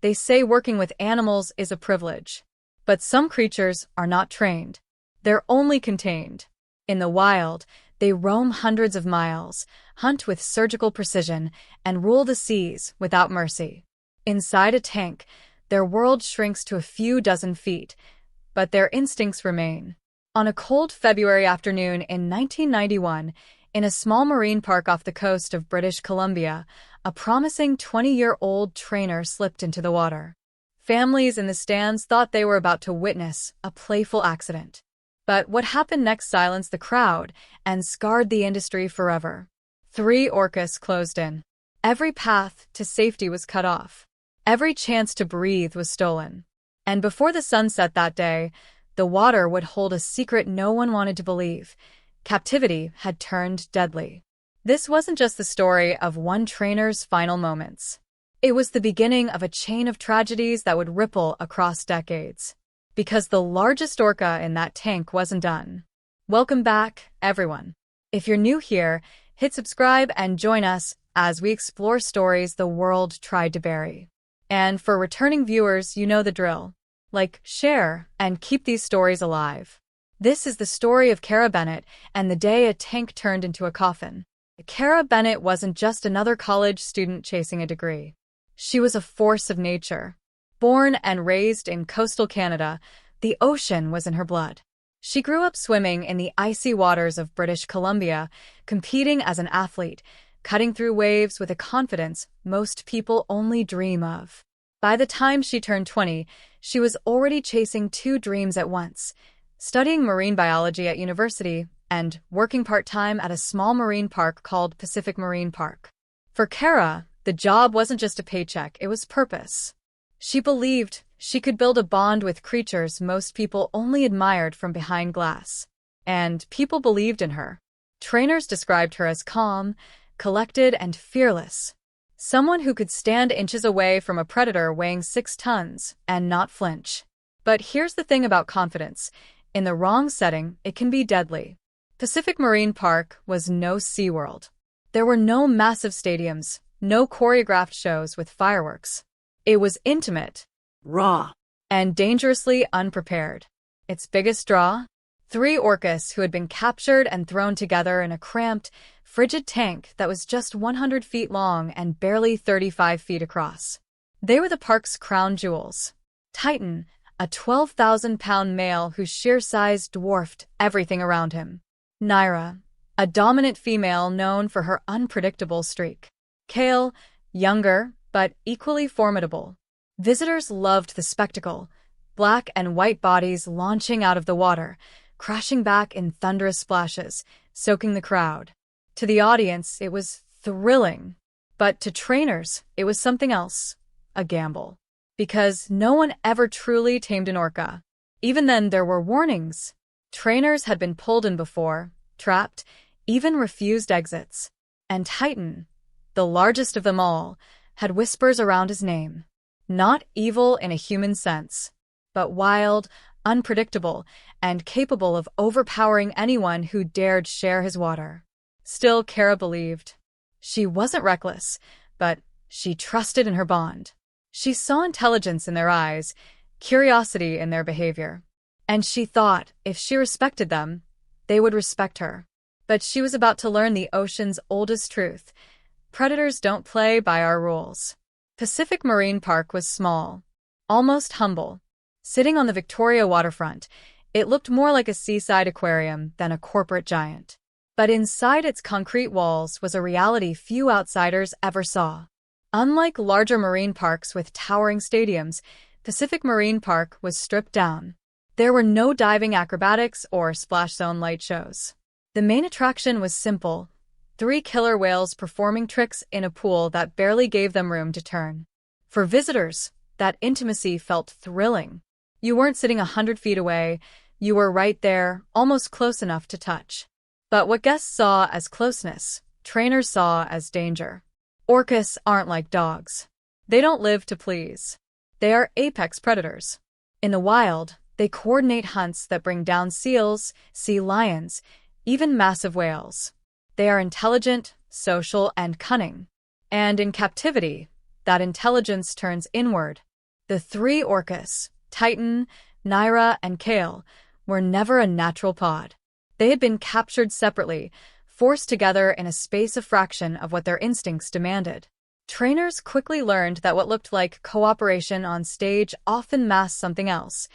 They say working with animals is a privilege. But some creatures are not trained. They're only contained. In the wild, they roam hundreds of miles, hunt with surgical precision, and rule the seas without mercy. Inside a tank, their world shrinks to a few dozen feet, but their instincts remain. On a cold February afternoon in 1991, in a small marine park off the coast of British Columbia, a promising 20-year-old trainer slipped into the water. Families in the stands thought they were about to witness a playful accident. But what happened next silenced the crowd and scarred the industry forever. 3 orcas closed in. Every path to safety was cut off. Every chance to breathe was stolen. And before the sun set that day, the water would hold a secret no one wanted to believe. Captivity had turned deadly. This wasn't just the story of one trainer's final moments. It was the beginning of a chain of tragedies that would ripple across decades. Because the largest orca in that tank wasn't done. Welcome back, everyone. If you're new here, hit subscribe and join us as we explore stories the world tried to bury. And for returning viewers, you know the drill. Like, share, and keep these stories alive. This is the story of Kara Bennett and the day a tank turned into a coffin. Kara Bennett wasn't just another college student chasing a degree. She was a force of nature. Born and raised in coastal Canada, the ocean was in her blood. She grew up swimming in the icy waters of British Columbia, competing as an athlete, cutting through waves with a confidence most people only dream of. By the time she turned 20, she was already chasing 2 dreams at once, studying marine biology at university and working part-time at a small marine park called Pacific Marine Park. For Kara, the job wasn't just a paycheck, it was purpose. She believed she could build a bond with creatures most people only admired from behind glass. And people believed in her. Trainers described her as calm, collected, and fearless. Someone who could stand inches away from a predator weighing 6 tons and not flinch. But here's the thing about confidence. In the wrong setting, it can be deadly. Pacific Marine Park was no SeaWorld. There were no massive stadiums, no choreographed shows with fireworks. It was intimate, raw, and dangerously unprepared. Its biggest draw? 3 orcas who had been captured and thrown together in a cramped, frigid tank that was just 100 feet long and barely 35 feet across. They were the park's crown jewels. Titan, a 12,000-pound male whose sheer size dwarfed everything around him. Naira, a dominant female known for her unpredictable streak. Kale, younger, but equally formidable. Visitors loved the spectacle, black and white bodies launching out of the water, crashing back in thunderous splashes, soaking the crowd. To the audience, it was thrilling. But to trainers, it was something else, a gamble. Because no one ever truly tamed an orca. Even then, there were warnings. Trainers had been pulled in before, trapped, even refused exits. And Titan, the largest of them all, had whispers around his name. Not evil in a human sense, but wild, unpredictable, and capable of overpowering anyone who dared share his water. Still, Kara believed. She wasn't reckless, but she trusted in her bond. She saw intelligence in their eyes, curiosity in their behavior. And she thought if she respected them, they would respect her. But she was about to learn the ocean's oldest truth. Predators don't play by our rules. Pacific Marine Park was small, almost humble. Sitting on the Victoria waterfront, it looked more like a seaside aquarium than a corporate giant. But inside its concrete walls was a reality few outsiders ever saw. Unlike larger marine parks with towering stadiums, Pacific Marine Park was stripped down. There were no diving acrobatics or splash zone light shows. The main attraction was simple: 3 killer whales performing tricks in a pool that barely gave them room to turn. For visitors, that intimacy felt thrilling. You weren't sitting 100 feet away, you were right there, almost close enough to touch. But what guests saw as closeness, trainers saw as danger. Orcas aren't like dogs. They don't live to please. They are apex predators. In the wild, they coordinate hunts that bring down seals, sea lions, even massive whales. They are intelligent, social, and cunning. And in captivity, that intelligence turns inward. The three Orcas, Titan, Naira, and Kale, were never a natural pod. They had been captured separately, forced together in a space a fraction of what their instincts demanded. Trainers quickly learned that what looked like cooperation on stage often masked something else: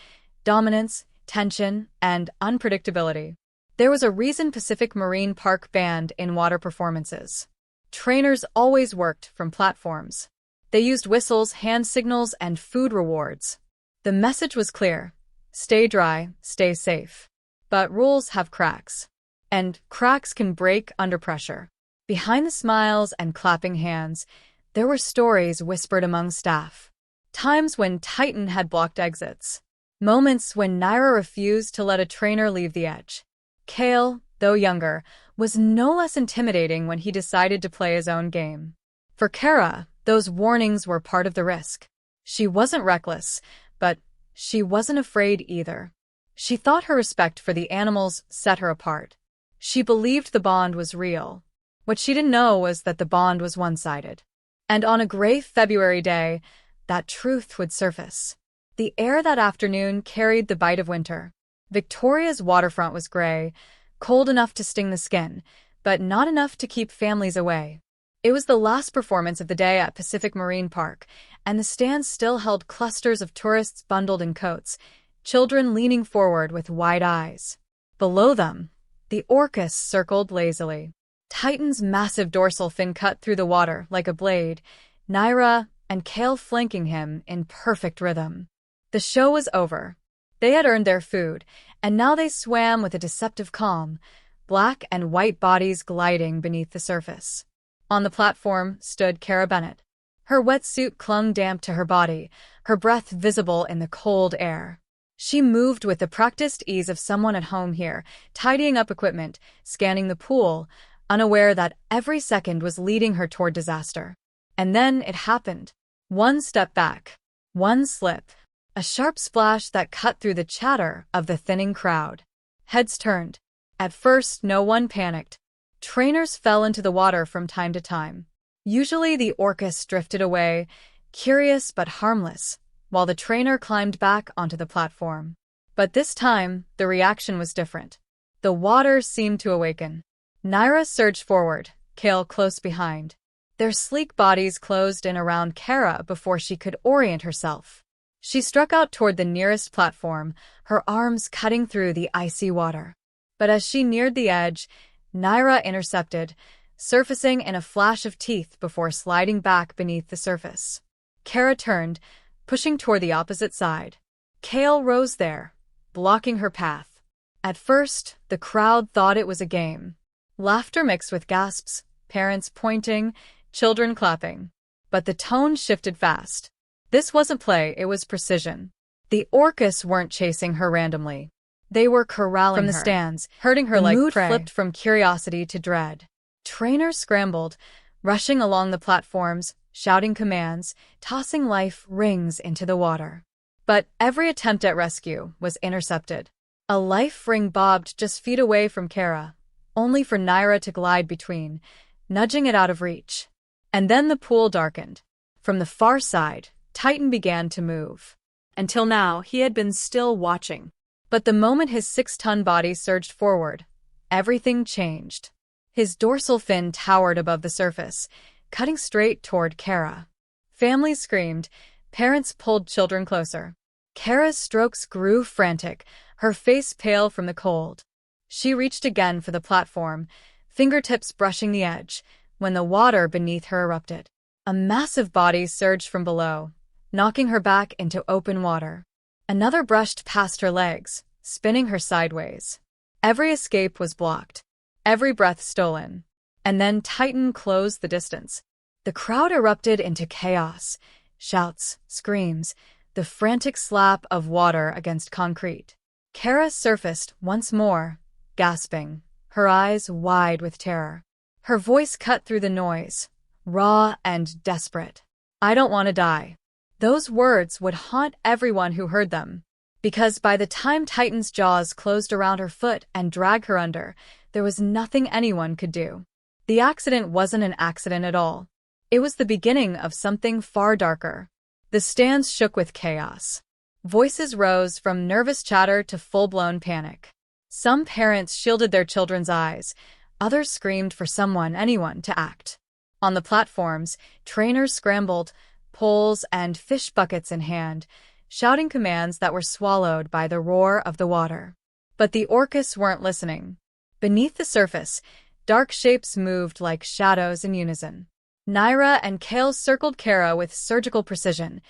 dominance, tension, and unpredictability. There was a reason Pacific Marine Park banned in-water performances. Trainers always worked from platforms. They used whistles, hand signals, and food rewards. The message was clear: stay dry, stay safe. But rules have cracks. And cracks can break under pressure. Behind the smiles and clapping hands, there were stories whispered among staff. Times when Titan had blocked exits. Moments when Naira refused to let a trainer leave the edge. Kale, though younger, was no less intimidating when he decided to play his own game. For Kara, those warnings were part of the risk. She wasn't reckless, but she wasn't afraid either. She thought her respect for the animals set her apart. She believed the bond was real. What she didn't know was that the bond was one-sided. And on a gray February day, that truth would surface. The air that afternoon carried the bite of winter. Victoria's waterfront was gray, cold enough to sting the skin, but not enough to keep families away. It was the last performance of the day at Pacific Marine Park, and the stands still held clusters of tourists bundled in coats, children leaning forward with wide eyes. Below them, the Orcas circled lazily. Titan's massive dorsal fin cut through the water like a blade, Naira and Kale flanking him in perfect rhythm. The show was over. They had earned their food, and now they swam with a deceptive calm, black and white bodies gliding beneath the surface. On the platform stood Kara Bennett. Her wetsuit clung damp to her body, her breath visible in the cold air. She moved with the practiced ease of someone at home here, tidying up equipment, scanning the pool, unaware that every second was leading her toward disaster. And then it happened. One step back, one slip, a sharp splash that cut through the chatter of the thinning crowd. Heads turned. At first, no one panicked. Trainers fell into the water from time to time. Usually the Orcas drifted away, curious but harmless, while the trainer climbed back onto the platform. But this time, the reaction was different. The water seemed to awaken. Naira surged forward, Kale close behind. Their sleek bodies closed in around Kara before she could orient herself. She struck out toward the nearest platform, her arms cutting through the icy water. But as she neared the edge, Naira intercepted, surfacing in a flash of teeth before sliding back beneath the surface. Kara turned, pushing toward the opposite side. Kale rose there, blocking her path. At first, the crowd thought it was a game. Laughter mixed with gasps, parents pointing, children clapping. But the tone shifted fast. This wasn't play, it was precision. The Orcas weren't chasing her randomly. They were corralling her from the stands, herding her like prey. The mood flipped from curiosity to dread. Trainers scrambled, rushing along the platforms, shouting commands, tossing life rings into the water. But every attempt at rescue was intercepted. A life ring bobbed just feet away from Kara, only for Naira to glide between, nudging it out of reach. And then the pool darkened. From the far side, Titan began to move. Until now, he had been still watching. But the moment his 6-ton body surged forward, everything changed. His dorsal fin towered above the surface, cutting straight toward Kara. Families screamed, parents pulled children closer. Kara's strokes grew frantic, her face pale from the cold. She reached again for the platform, fingertips brushing the edge, when the water beneath her erupted. A massive body surged from below, knocking her back into open water. Another brushed past her legs, spinning her sideways. Every escape was blocked, every breath stolen. And then Titan closed the distance. The crowd erupted into chaos, shouts, screams, the frantic slap of water against concrete. Kara surfaced once more, gasping, her eyes wide with terror. Her voice cut through the noise, raw and desperate. "I don't want to die." Those words would haunt everyone who heard them, because by the time Titan's jaws closed around her foot and dragged her under, there was nothing anyone could do. The accident wasn't an accident at all. It was the beginning of something far darker. The stands shook with chaos. Voices rose from nervous chatter to full-blown panic. Some parents shielded their children's eyes. Others screamed for anyone to act. On the platforms, trainers scrambled, poles and fish buckets in hand, shouting commands that were swallowed by the roar of the water. But the Orcas weren't listening. Beneath the surface, dark shapes moved like shadows in unison. Naira and Kale circled Kara with surgical precision,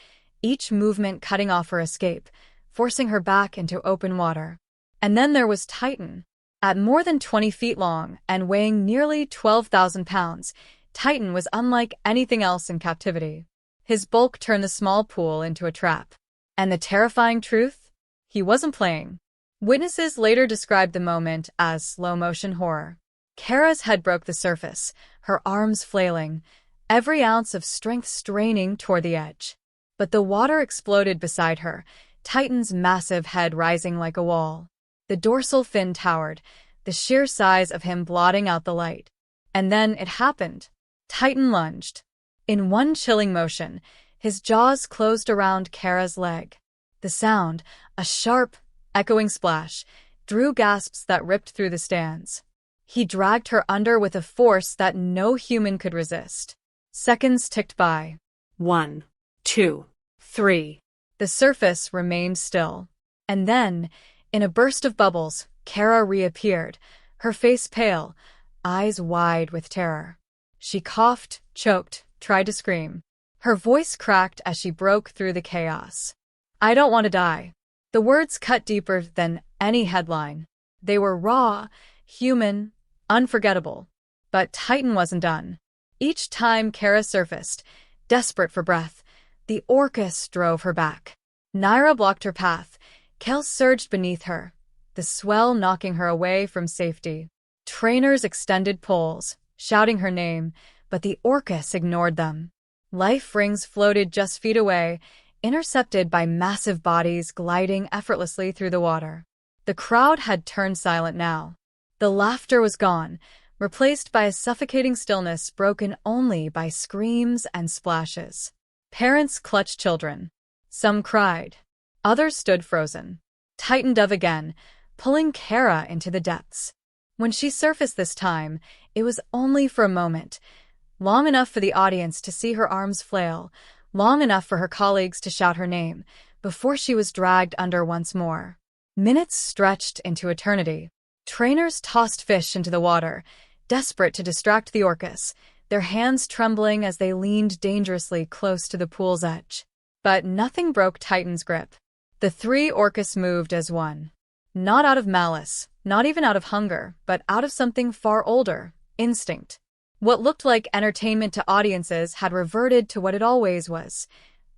each movement cutting off her escape, forcing her back into open water. And then there was Titan. At more than 20 feet long and weighing nearly 12,000 pounds, Titan was unlike anything else in captivity. His bulk turned the small pool into a trap. And the terrifying truth? He wasn't playing. Witnesses later described the moment as slow-motion horror. Kara's head broke the surface, her arms flailing, every ounce of strength straining toward the edge. But the water exploded beside her, Titan's massive head rising like a wall. The dorsal fin towered, the sheer size of him blotting out the light. And then it happened. Titan lunged. In one chilling motion, his jaws closed around Kara's leg. The sound, a sharp, echoing splash, drew gasps that ripped through the stands. He dragged her under with a force that no human could resist. Seconds ticked by. 1, 2, 3. The surface remained still. And then, in a burst of bubbles, Kara reappeared, her face pale, eyes wide with terror. She coughed, choked, tried to scream. Her voice cracked as she broke through the chaos. "I don't want to die." The words cut deeper than any headline. They were raw, human, unforgettable. But Titan wasn't done. Each time Kara surfaced, desperate for breath, the Orcas drove her back. Naira blocked her path. Kel surged beneath her, the swell knocking her away from safety. Trainers extended poles, shouting her name, but the Orcas ignored them. Life rings floated just feet away, intercepted by massive bodies gliding effortlessly through the water. The crowd had turned silent now. The laughter was gone, replaced by a suffocating stillness broken only by screams and splashes. Parents clutched children. Some cried. Others stood frozen. Titan dove again, pulling Kara into the depths. When she surfaced this time, it was only for a moment, long enough for the audience to see her arms flail, long enough for her colleagues to shout her name, before she was dragged under once more. Minutes stretched into eternity. Trainers tossed fish into the water, desperate to distract the Orcas, their hands trembling as they leaned dangerously close to the pool's edge. But nothing broke Titan's grip. The three Orcas moved as one. Not out of malice, not even out of hunger, but out of something far older, instinct. What looked like entertainment to audiences had reverted to what it always was,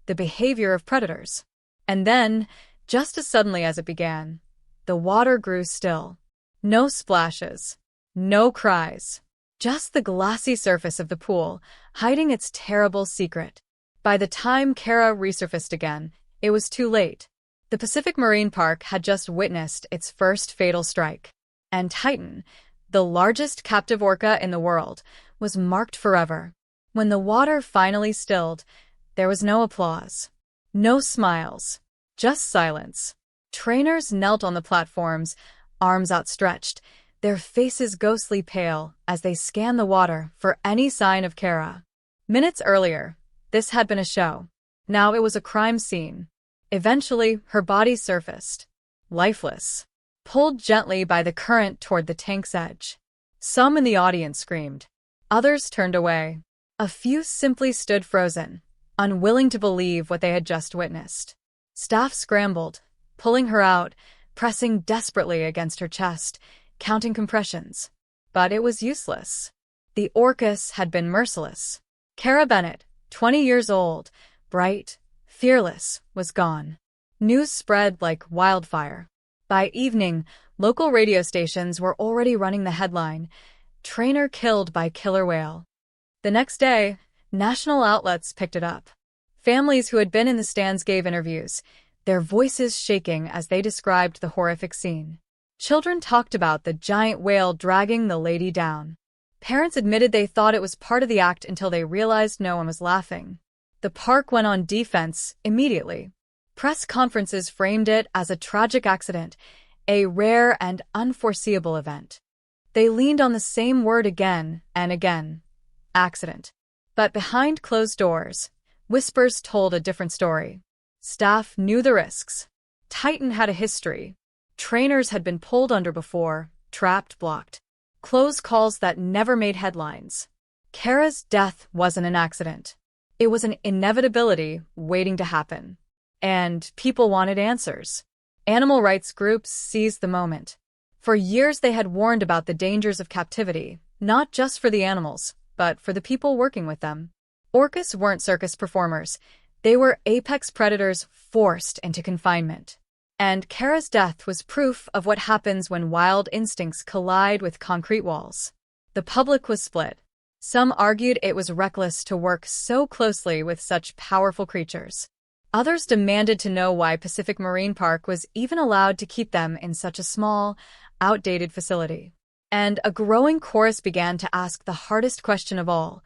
the behavior of predators. And then, just as suddenly as it began, the water grew still. No splashes, no cries, just the glassy surface of the pool, hiding its terrible secret. By the time Kara resurfaced again, it was too late. The Pacific Marine Park had just witnessed its first fatal strike. And Titan, the largest captive orca in the world, was marked forever. When the water finally stilled, there was no applause. No smiles. Just silence. Trainers knelt on the platforms, arms outstretched, their faces ghostly pale as they scanned the water for any sign of Kara. Minutes earlier, this had been a show. Now it was a crime scene. Eventually, her body surfaced, lifeless, pulled gently by the current toward the tank's edge. Some in the audience screamed. Others turned away. A few simply stood frozen, unwilling to believe what they had just witnessed. Staff scrambled, pulling her out, pressing desperately against her chest, counting compressions. But it was useless. The Orcas had been merciless. Kara Bennett, 20 years old, bright, fearless, was gone. News spread like wildfire. By evening, local radio stations were already running the headline, "Trainer killed by killer whale." The next day, national outlets picked it up. Families who had been in the stands gave interviews, their voices shaking as they described the horrific scene. Children talked about the giant whale dragging the lady down. Parents admitted they thought it was part of the act until they realized no one was laughing. The park went on defense immediately. Press conferences framed it as a tragic accident, a rare and unforeseeable event. They leaned on the same word again and again: accident. But behind closed doors, whispers told a different story. Staff knew the risks. Titan had a history. Trainers had been pulled under before, trapped, blocked. Close calls that never made headlines. Kara's death wasn't an accident. It was an inevitability waiting to happen. And people wanted answers. Animal rights groups seized the moment. For years they had warned about the dangers of captivity, not just for the animals, but for the people working with them. Orcas weren't circus performers. They were apex predators forced into confinement. And Kara's death was proof of what happens when wild instincts collide with concrete walls. The public was split. Some argued it was reckless to work so closely with such powerful creatures. Others demanded to know why Pacific Marine Park was even allowed to keep them in such a small, outdated facility. And a growing chorus began to ask the hardest question of all: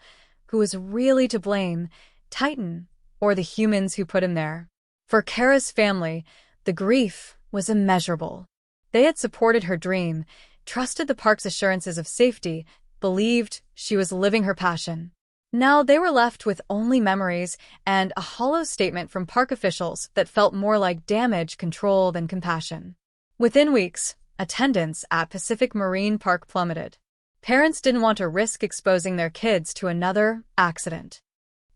who was really to blame, Titan or the humans who put him there? For Kara's family, the grief was immeasurable. They had supported her dream, trusted the park's assurances of safety, believed she was living her passion. Now they were left with only memories and a hollow statement from park officials that felt more like damage control than compassion. Within weeks, attendance at Pacific Marine Park plummeted. Parents didn't want to risk exposing their kids to another accident.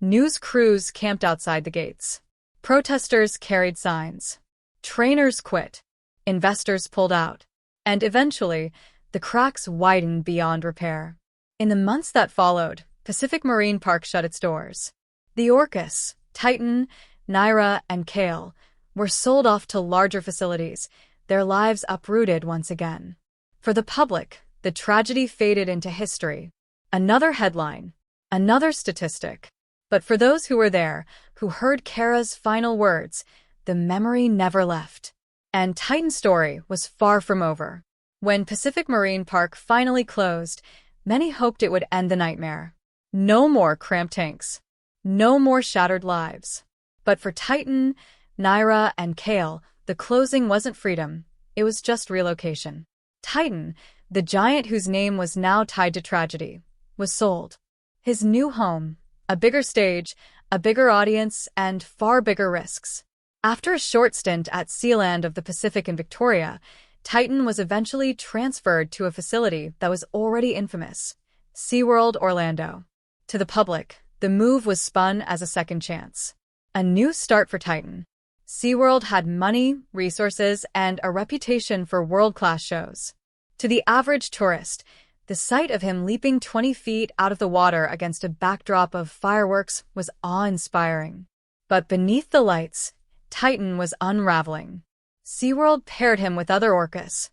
News crews camped outside the gates. Protesters carried signs. Trainers quit. Investors pulled out. And eventually, the cracks widened beyond repair. In the months that followed, Pacific Marine Park shut its doors. The Orcas, Titan, Naira, and Kale were sold off to larger facilities, their lives uprooted once again. For the public, the tragedy faded into history. Another headline, another statistic. But for those who were there, who heard Kara's final words, the memory never left. And Titan's story was far from over. When Pacific Marine Park finally closed, many hoped it would end the nightmare. No more cramped tanks. No more shattered lives. But for Titan, Naira, and Kale, the closing wasn't freedom. It was just relocation. Titan, the giant whose name was now tied to tragedy, was sold. His new home, a bigger stage, a bigger audience, and far bigger risks. After a short stint at Sealand of the Pacific in Victoria, Titan was eventually transferred to a facility that was already infamous, SeaWorld Orlando. To the public, the move was spun as a second chance. A new start for Titan. SeaWorld had money, resources, and a reputation for world-class shows. To the average tourist, the sight of him leaping 20 feet out of the water against a backdrop of fireworks was awe-inspiring. But beneath the lights, Titan was unraveling. SeaWorld paired him with other orcas,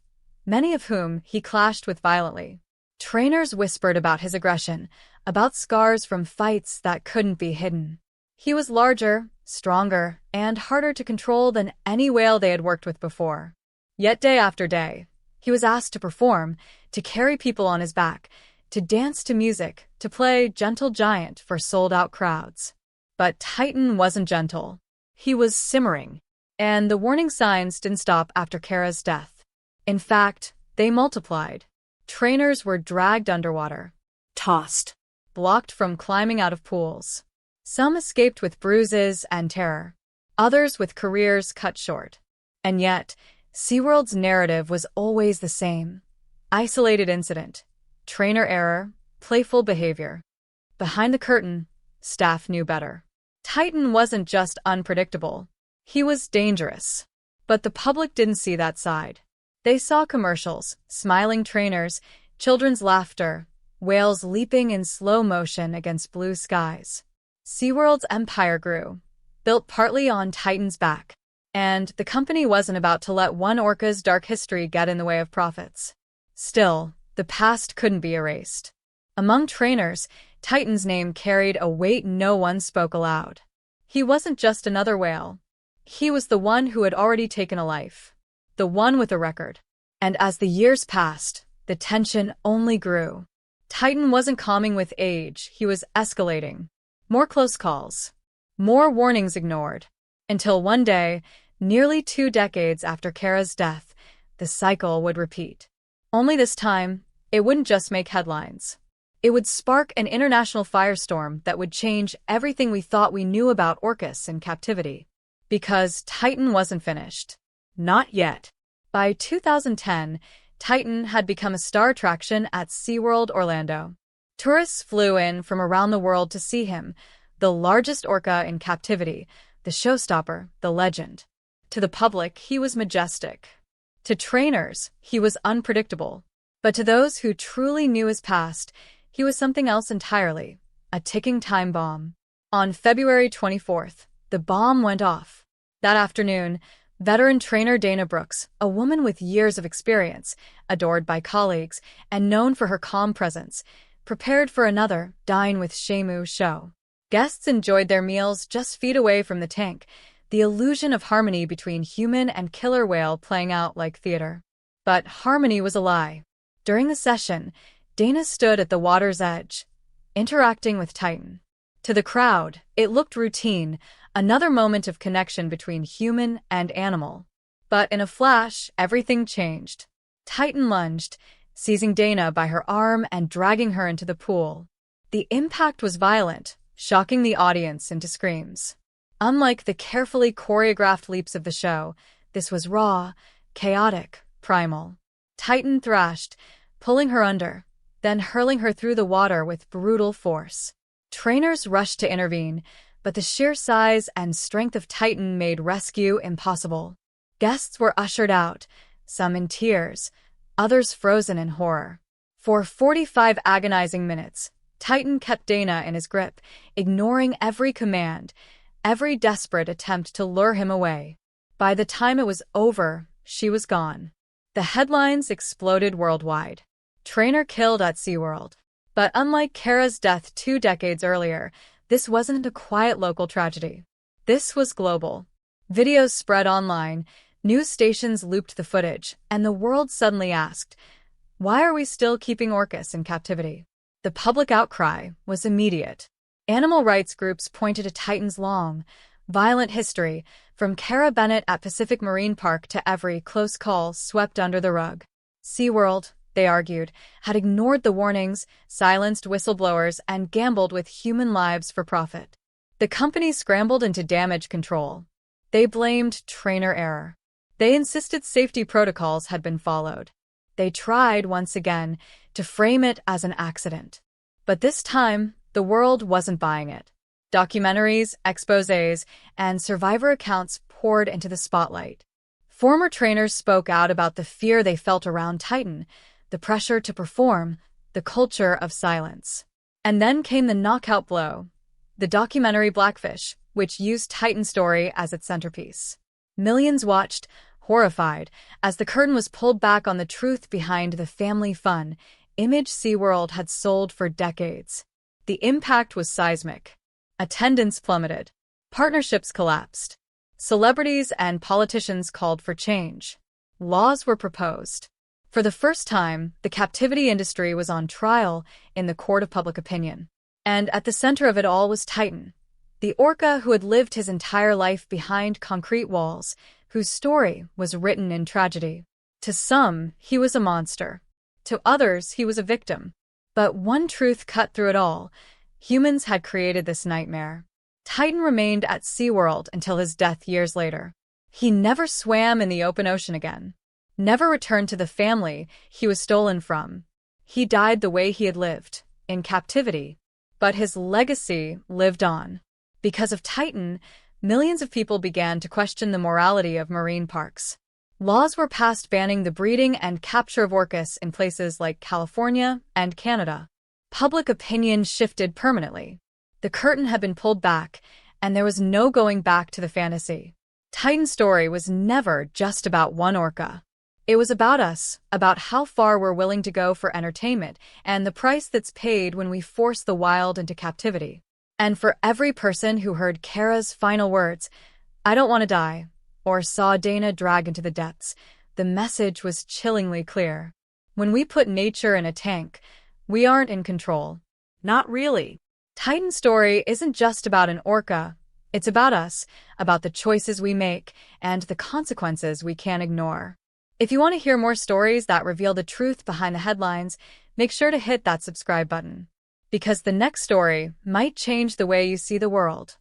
many of whom he clashed with violently. Trainers whispered about his aggression, about scars from fights that couldn't be hidden. He was larger, stronger, and harder to control than any whale they had worked with before. Yet day after day, he was asked to perform, to carry people on his back, to dance to music, to play gentle giant for sold-out crowds. But Titan wasn't gentle. He was simmering. And the warning signs didn't stop after Kara's death. In fact, they multiplied. Trainers were dragged underwater, Tossed. blocked from climbing out of pools. Some escaped with bruises and terror, others with careers cut short. And yet, SeaWorld's narrative was always the same. Isolated incident, trainer error, playful behavior. Behind the curtain, staff knew better. Titan wasn't just unpredictable. He was dangerous. But the public didn't see that side. They saw commercials, smiling trainers, children's laughter, whales leaping in slow motion against blue skies. SeaWorld's empire grew, built partly on Titan's back. And the company wasn't about to let one orca's dark history get in the way of profits. Still, the past couldn't be erased. Among trainers, Titan's name carried a weight no one spoke aloud. He wasn't just another whale. He was the one who had already taken a life. The one with a record. And as the years passed, the tension only grew. Titan wasn't calming with age, he was escalating. More close calls. More warnings ignored. Until one day, nearly 2 decades after Kara's death, the cycle would repeat. Only this time, it wouldn't just make headlines. It would spark an international firestorm that would change everything we thought we knew about Orcas in captivity. Because Titan wasn't finished. Not yet. By 2010, Titan had become a star attraction at SeaWorld Orlando. Tourists flew in from around the world to see him, the largest orca in captivity, the showstopper, the legend. To the public, he was majestic. To trainers, he was unpredictable. But to those who truly knew his past, he was something else entirely, a ticking time bomb. On February 24th, the bomb went off. That afternoon, veteran trainer Dana Brooks, a woman with years of experience, adored by colleagues, and known for her calm presence, prepared for another Dine with Shamu show. Guests enjoyed their meals just feet away from the tank, the illusion of harmony between human and killer whale playing out like theater. But harmony was a lie. During the session, Dana stood at the water's edge, interacting with Titan. To the crowd, it looked routine, another moment of connection between human and animal. But in a flash, everything changed. Titan lunged, seizing Dana by her arm and dragging her into the pool. The impact was violent, shocking the audience into screams. Unlike the carefully choreographed leaps of the show, this was raw, chaotic, primal. Titan thrashed, pulling her under, then hurling her through the water with brutal force. Trainers rushed to intervene, but the sheer size and strength of Titan made rescue impossible. Guests were ushered out, some in tears, others frozen in horror. For 45 agonizing minutes, Titan kept Dana in his grip, ignoring every command, every desperate attempt to lure him away. By the time it was over, she was gone. The headlines exploded worldwide. Trainer killed at SeaWorld. But unlike Kara's death 2 decades earlier, this wasn't a quiet local tragedy. This was global. Videos spread online, news stations looped the footage, and the world suddenly asked, why are we still keeping orcas in captivity? The public outcry was immediate. Animal rights groups pointed to Titan's long, violent history, from Kara Bennett at Pacific Marine Park to every close call swept under the rug. SeaWorld, they argued, had ignored the warnings, silenced whistleblowers, and gambled with human lives for profit. The company scrambled into damage control. They blamed trainer error. They insisted safety protocols had been followed. They tried, once again, to frame it as an accident. But this time, the world wasn't buying it. Documentaries, exposés, and survivor accounts poured into the spotlight. Former trainers spoke out about the fear they felt around Titan, the pressure to perform, the culture of silence. And then came the knockout blow, the documentary Blackfish, which used Titan's story as its centerpiece. Millions watched, horrified, as the curtain was pulled back on the truth behind the family fun image SeaWorld had sold for decades. The impact was seismic. Attendance plummeted. Partnerships collapsed. Celebrities and politicians called for change. Laws were proposed. For the first time, the captivity industry was on trial in the court of public opinion. And at the center of it all was Titan, the orca who had lived his entire life behind concrete walls, whose story was written in tragedy. To some, he was a monster. To others, he was a victim. But one truth cut through it all. Humans had created this nightmare. Titan remained at SeaWorld until his death years later. He never swam in the open ocean again. Never returned to the family he was stolen from. He died the way he had lived, in captivity. But his legacy lived on. Because of Titan, millions of people began to question the morality of marine parks. Laws were passed banning the breeding and capture of orcas in places like California and Canada. Public opinion shifted permanently. The curtain had been pulled back, and there was no going back to the fantasy. Titan's story was never just about one orca. It was about us, about how far we're willing to go for entertainment, and the price that's paid when we force the wild into captivity. And for every person who heard Kara's final words, "I don't want to die," or saw Dana drag into the depths, the message was chillingly clear. When we put nature in a tank, we aren't in control. Not really. Titan's story isn't just about an orca, It's about us, about the choices we make, and the consequences we can't ignore. If you want to hear more stories that reveal the truth behind the headlines, make sure to hit that subscribe button. Because the next story might change the way you see the world.